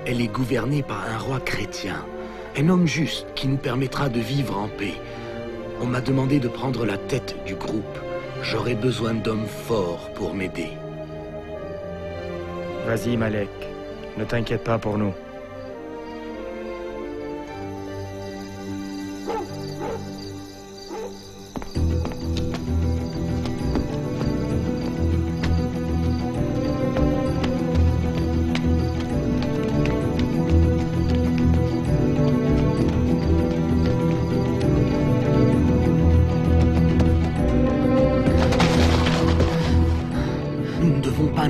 Elle est gouvernée par un roi chrétien, un homme juste qui nous permettra de vivre en paix. On m'a demandé de prendre la tête du groupe. J'aurai besoin d'hommes forts pour m'aider. Vas-y, Malek. Ne t'inquiète pas pour nous.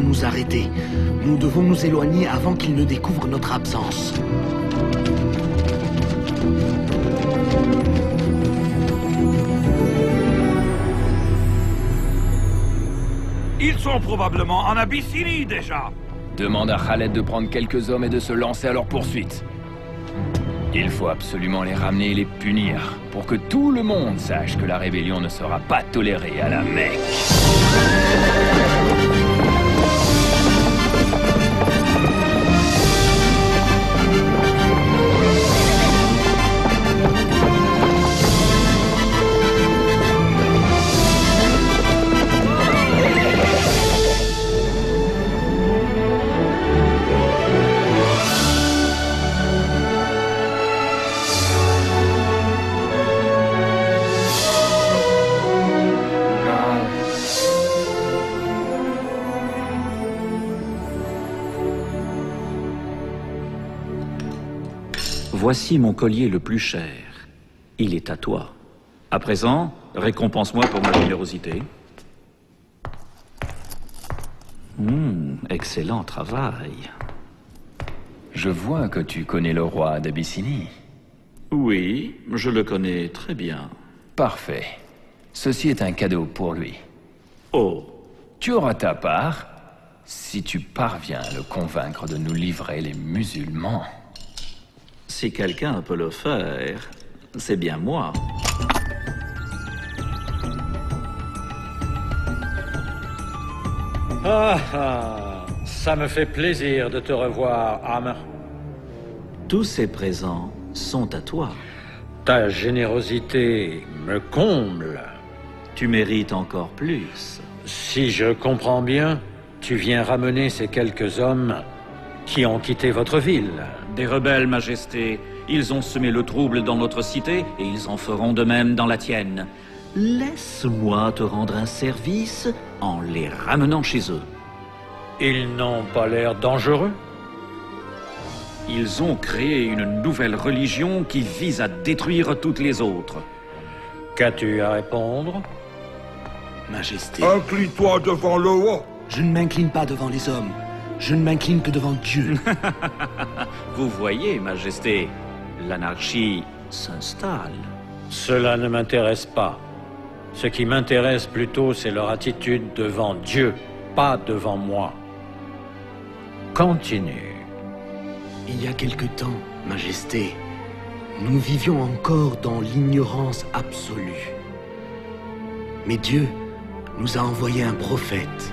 Nous arrêter. Nous devons nous éloigner avant qu'ils ne découvrent notre absence. Ils sont probablement en Abyssinie déjà. Demande à Khaled de prendre quelques hommes et de se lancer à leur poursuite. Il faut absolument les ramener et les punir, pour que tout le monde sache que la rébellion ne sera pas tolérée à la Mecque. Voici mon collier le plus cher. Il est à toi. À présent, récompense-moi pour ma générosité. Excellent travail. Je vois que tu connais le roi d'Abyssinie. Oui, je le connais très bien. Parfait. Ceci est un cadeau pour lui. Oh. Tu auras ta part si tu parviens à le convaincre de nous livrer les musulmans. Si quelqu'un peut le faire, c'est bien moi. Ça me fait plaisir de te revoir, Amr. Tous ces présents sont à toi. Ta générosité me comble. Tu mérites encore plus. Si je comprends bien, tu viens ramener ces quelques hommes qui ont quitté votre ville. Des rebelles, Majesté. Ils ont semé le trouble dans notre cité et ils en feront de même dans la tienne. Laisse-moi te rendre un service en les ramenant chez eux. Ils n'ont pas l'air dangereux. Ils ont créé une nouvelle religion qui vise à détruire toutes les autres. Qu'as-tu à répondre? Majesté. Incline-toi devant le roi. Je ne m'incline pas devant les hommes. Je ne m'incline que devant Dieu. Vous voyez, Majesté, l'anarchie s'installe. Cela ne m'intéresse pas. Ce qui m'intéresse plutôt, c'est leur attitude devant Dieu, pas devant moi. Continue. Il y a quelque temps, Majesté, nous vivions encore dans l'ignorance absolue. Mais Dieu nous a envoyé un prophète.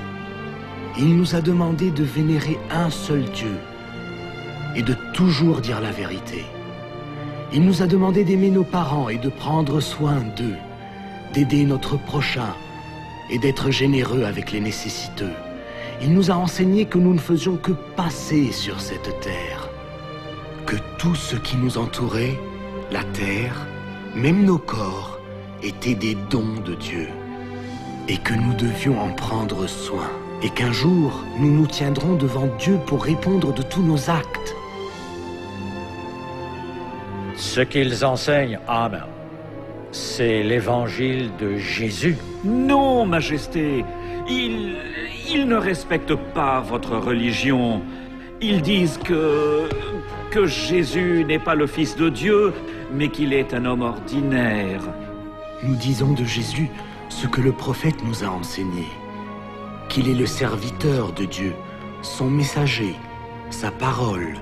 Il nous a demandé de vénérer un seul Dieu et de toujours dire la vérité. Il nous a demandé d'aimer nos parents et de prendre soin d'eux, d'aider notre prochain et d'être généreux avec les nécessiteux. Il nous a enseigné que nous ne faisions que passer sur cette terre, que tout ce qui nous entourait, la terre, même nos corps, étaient des dons de Dieu et que nous devions en prendre soin. Et qu'un jour, nous nous tiendrons devant Dieu pour répondre de tous nos actes. Ce qu'ils enseignent, Amr, c'est l'évangile de Jésus. Non, Majesté, ils ne respectent pas votre religion. Ils disent que Jésus n'est pas le Fils de Dieu, mais qu'il est un homme ordinaire. Nous disons de Jésus ce que le prophète nous a enseigné. Qu'il est le serviteur de Dieu, son messager, sa parole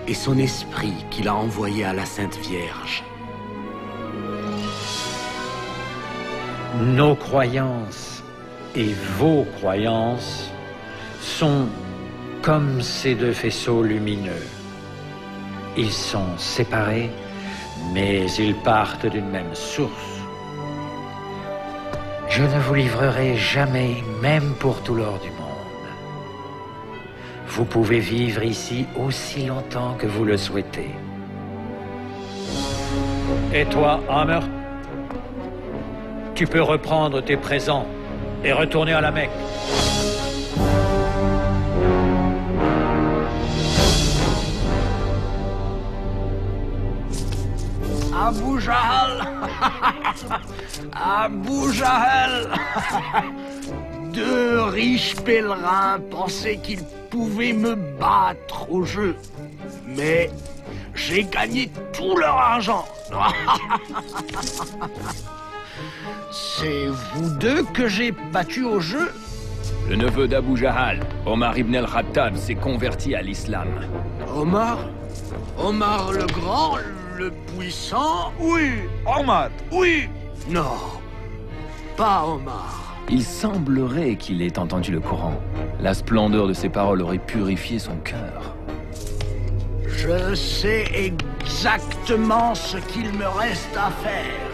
et son esprit qu'il a envoyé à la Sainte Vierge. Nos croyances et vos croyances sont comme ces deux faisceaux lumineux. Ils sont séparés, mais ils partent d'une même source. Je ne vous livrerai jamais, même pour tout l'or du monde. Vous pouvez vivre ici aussi longtemps que vous le souhaitez. Et toi, Hammer? Tu peux reprendre tes présents et retourner à la Mecque. Abu Jahl. Abu Jahl. Deux riches pèlerins pensaient qu'ils pouvaient me battre au jeu. Mais j'ai gagné tout leur argent. C'est vous deux que j'ai battu au jeu? Le neveu d'Abu Jahl, Omar ibn al-Khattab, s'est converti à l'islam. Omar? Omar le Grand, le Puissant? Oui, Ahmad, oui. Non, pas Omar. Il semblerait qu'il ait entendu le Coran. La splendeur de ses paroles aurait purifié son cœur. Je sais exactement ce qu'il me reste à faire.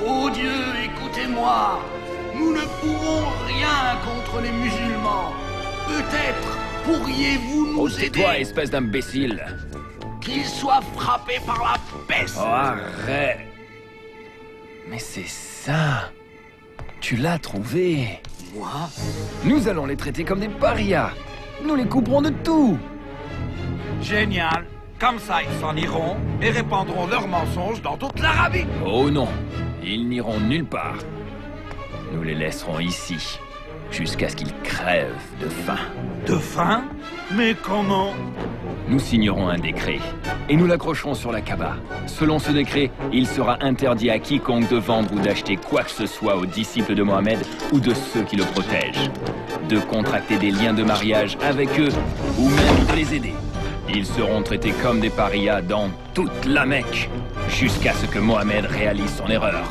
Oh Dieu, écoutez-moi. Nous ne pouvons rien contre les musulmans. Peut-être pourriez-vous nous aider? Tais-toi, espèce d'imbécile. Qu'ils soient frappés par la peste. Oh, arrête. Mais c'est ça. Tu l'as trouvé. Moi? Nous allons les traiter comme des parias. Nous les couperons de tout. Génial. Comme ça, ils s'en iront et répandront leurs mensonges dans toute l'Arabie. Oh non, ils n'iront nulle part. Nous les laisserons ici, jusqu'à ce qu'ils crèvent de faim. De faim? Mais comment? Nous signerons un décret, et nous l'accrocherons sur la Kaaba. Selon ce décret, il sera interdit à quiconque de vendre ou d'acheter quoi que ce soit aux disciples de Mohammed ou de ceux qui le protègent, de contracter des liens de mariage avec eux, ou même de les aider. Ils seront traités comme des parias dans toute la Mecque, jusqu'à ce que Mohammed réalise son erreur.